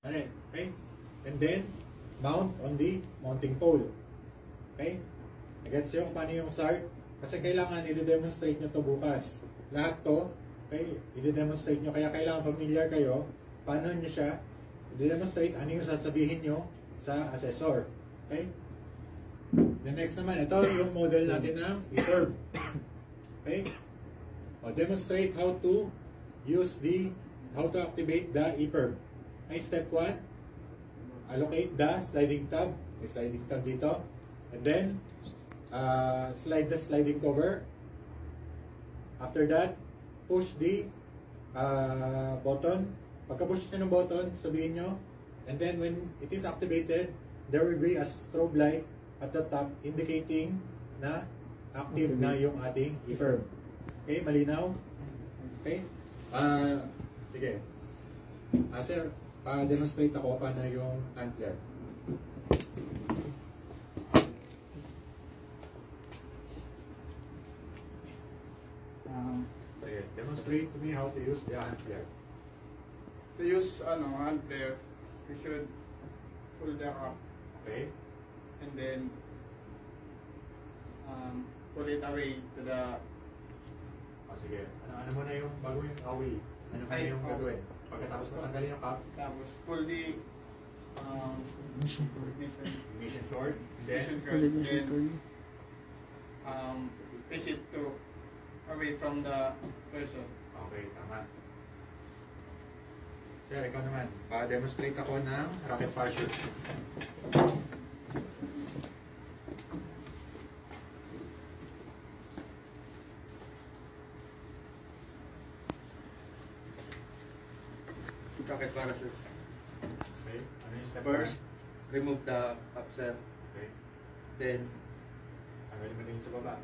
Alright, okay? And then, mount on the mounting pole. Okay? Nagets yung paano yung start? Kasi kailangan i-demonstrate nyo to bukas. Lahat to, okay, i-demonstrate nyo. Kaya kailangan familiar kayo paano nyo siya i-demonstrate, ano yung sasabihin nyo sa assessor. Okay? The next naman, ito yung model natin ng e-curve. Okay? O, demonstrate how to activate the e-curve. Okay, step 1, allocate the sliding tab. May sliding tab dito. And then, slide the sliding cover. After that, push the button. Pagka-push nyo ng button, sabihin nyo. And then, when it is activated, there will be a strobe light at the top indicating na active na yung ating e-curve. Okay, malinaw? Okay? Sige. Sir, demonstrate ako paano yung hand flare. Sige, demonstrate to me how to use the hand flare. To use hand flare, you should pull the up. Okay? And then pull it away to the... Sige. Ano mo na yung bago yung away? Ano mo na yung gagawin? Pagkatapos mo tanggalin yung cup? Tapos pull the ignition cord. Then place it to away from the person. Okay, tama. Sir, ikaw naman. Pa-demonstrate ako ng rocket parachute. Rocket parachute. Okay, ano yung step First, remove the capsule. Okay. Then, Tanggalin mo din sa baba.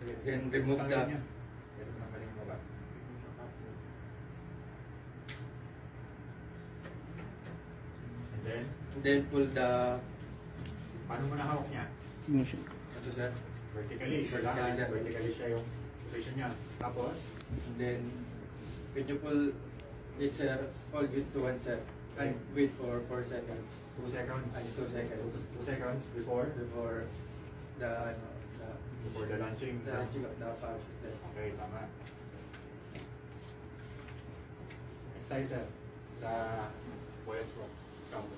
Sige, Then remove tanggalin the- niya. Then tanggalin yung baba. And then, pull the... paano mo nahawak niya? Ito sir. Vertically. Vertically, sir. Vertically siya yung position niya. Tapos, And then, when you pull it sir, hold it to one sir. And wait for 4 seconds. 2 seconds. 2 seconds. 2 seconds before The launching. launching of the parachute sir. Okay, tama. Next tayo, sir. Sa Boyers Walk. Count.